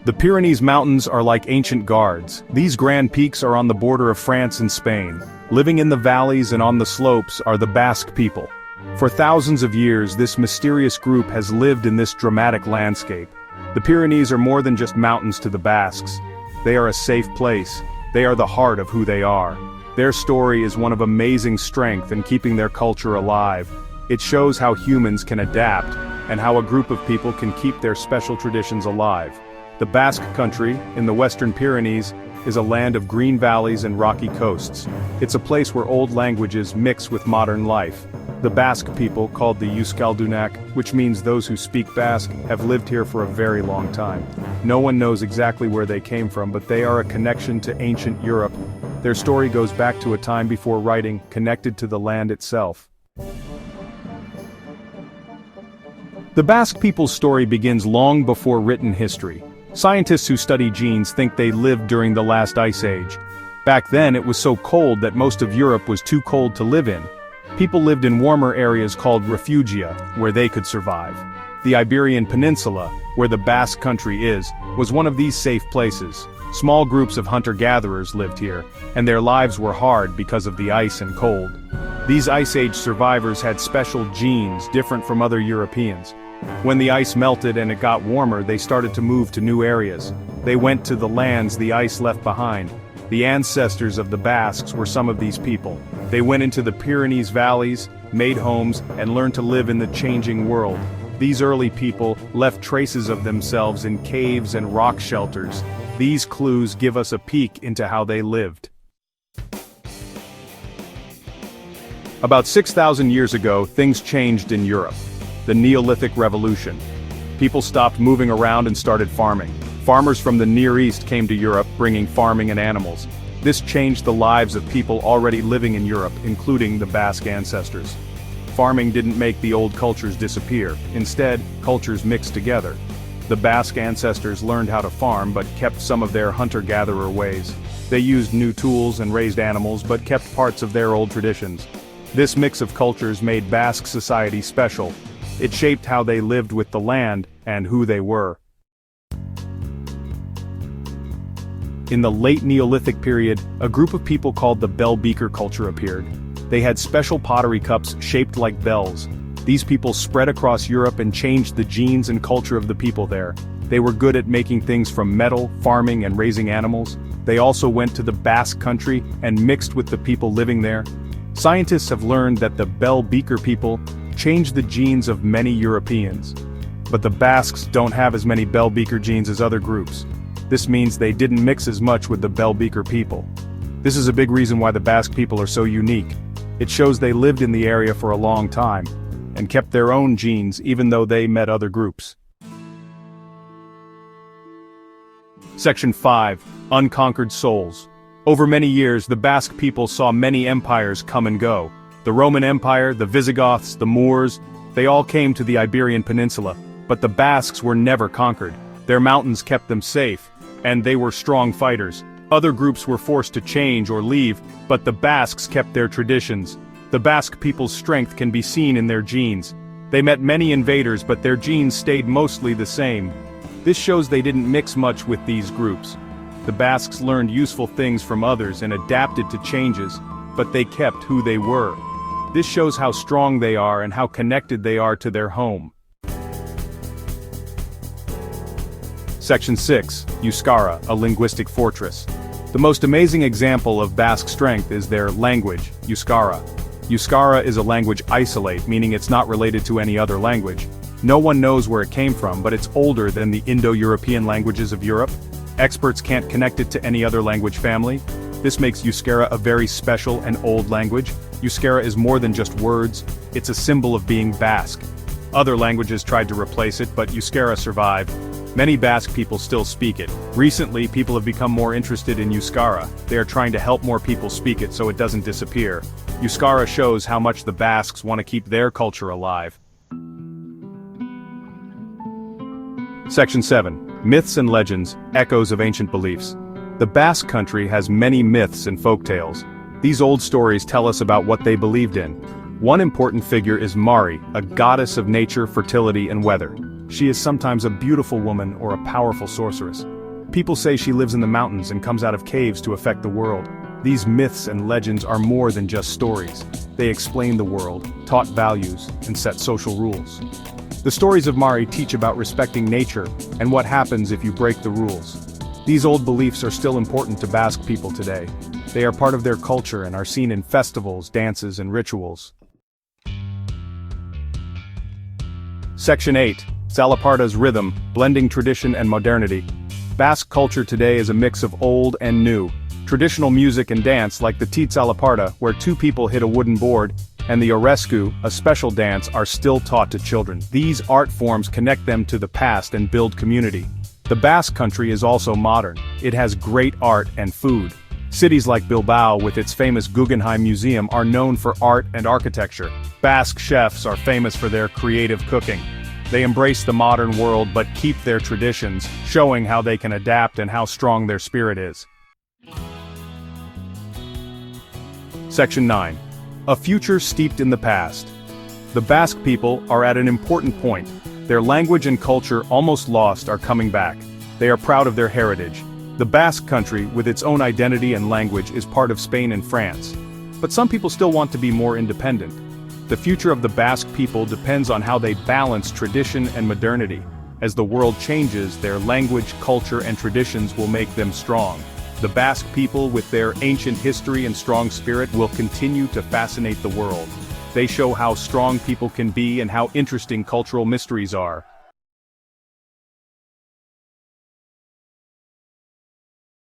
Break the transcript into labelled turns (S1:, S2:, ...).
S1: The Pyrenees mountains are like ancient guards. These grand peaks are on the border of France and Spain. Living in the valleys and on the slopes are the Basque people. For thousands of years, this mysterious group has lived in this dramatic landscape. The Pyrenees are more than just mountains to the Basques. They are a safe place. They are the heart of who they are. Their story is one of amazing strength in keeping their culture alive. It shows how humans can adapt, and how a group of people can keep their special traditions alive. The Basque country, in the Western Pyrenees, is a land of green valleys and rocky coasts. It's a place where old languages mix with modern life. The Basque people, called the Euskaldunak, which means those who speak Basque, have lived here for a very long time. No one knows exactly where they came from, but they are a connection to ancient Europe. Their story goes back to a time before writing, connected to the land itself. The Basque people's story begins long before written history. Scientists who study genes think they lived during the last ice age. Back then it was so cold that most of Europe was too cold to live in. People lived in warmer areas called refugia, where they could survive. The Iberian Peninsula, where the Basque country is, was one of these safe places. Small groups of hunter-gatherers lived here, and their lives were hard because of the ice and cold. These Ice Age survivors had special genes different from other Europeans. When the ice melted and it got warmer, they started to move to new areas. They went to the lands the ice left behind. The ancestors of the Basques were some of these people. They went into the Pyrenees valleys, made homes, and learned to live in the changing world. These early people left traces of themselves in caves and rock shelters. These clues give us a peek into how they lived. About 6,000 years ago, things changed in Europe. The Neolithic Revolution. People stopped moving around and started farming. Farmers from the Near East came to Europe, bringing farming and animals. This changed the lives of people already living in Europe, including the Basque ancestors. Farming didn't make the old cultures disappear. Instead, cultures mixed together. The Basque ancestors learned how to farm but kept some of their hunter-gatherer ways. They used new tools and raised animals but kept parts of their old traditions. This mix of cultures made Basque society special. It shaped how they lived with the land and who they were. In the late Neolithic period, a group of people called the Beaker culture appeared. They had special pottery cups shaped like bells. These people spread across Europe and changed the genes and culture of the people there. They were good at making things from metal, farming, and raising animals. They also went to the Basque country and mixed with the people living there. Scientists have learned that the Beaker people changed the genes of many Europeans. But the Basques don't have as many Beaker genes as other groups. This means they didn't mix as much with the Beaker people. This is a big reason why the Basque people are so unique. It shows they lived in the area for a long time, and kept their own genes even though they met other groups. Section 5. Unconquered Souls. Over many years, the Basque people saw many empires come and go. The Roman Empire, the Visigoths, the Moors, they all came to the Iberian Peninsula, but the Basques were never conquered. Their mountains kept them safe, and they were strong fighters. Other groups were forced to change or leave, but the Basques kept their traditions. The Basque people's strength can be seen in their genes. They met many invaders, but their genes stayed mostly the same. This shows they didn't mix much with these groups. The Basques learned useful things from others and adapted to changes, but they kept who they were. This shows how strong they are and how connected they are to their home. Section 6. Euskara, a linguistic fortress. The most amazing example of Basque strength is their language, Euskara. Euskara is a language isolate, meaning it's not related to any other language. No one knows where it came from, but it's older than the Indo-European languages of Europe. Experts can't connect it to any other language family. This makes Euskara a very special and old language. Euskara is more than just words, it's a symbol of being Basque. Other languages tried to replace it, but Euskara survived. Many Basque people still speak it. Recently, people have become more interested in Euskara. They are trying to help more people speak it so it doesn't disappear. Euskara shows how much the Basques want to keep their culture alive. Section 7. Myths and Legends, Echoes of Ancient Beliefs. The Basque country has many myths and folktales. These old stories tell us about what they believed in. One important figure is Mari, a goddess of nature, fertility, and weather. She is sometimes a beautiful woman or a powerful sorceress. People say she lives in the mountains and comes out of caves to affect the world. These myths and legends are more than just stories. They explain the world, taught values, and set social rules. The stories of Mari teach about respecting nature and what happens if you break the rules. These old beliefs are still important to Basque people today. They are part of their culture and are seen in festivals, dances, and rituals. Section 8. Zalaparta's Rhythm, Blending Tradition and Modernity. Basque culture today is a mix of old and new. Traditional music and dance like the Tzalaparta, where two people hit a wooden board, and the Orescu, a special dance, are still taught to children. These art forms connect them to the past and build community. The Basque country is also modern. It has great art and food. Cities like Bilbao with its famous Guggenheim Museum are known for art and architecture. Basque chefs are famous for their creative cooking. They embrace the modern world but keep their traditions, showing how they can adapt and how strong their spirit is. Section 9. A future steeped in the past. The Basque people are at an important point. Their language and culture, almost lost, are coming back. They are proud of their heritage. The Basque country, with its own identity and language, is part of Spain and France. But some people still want to be more independent. The future of the Basque people depends on how they balance tradition and modernity. As the world changes, their language, culture, and traditions will make them strong. The Basque people, with their ancient history and strong spirit, will continue to fascinate the world. They show how strong people can be and how interesting cultural mysteries are.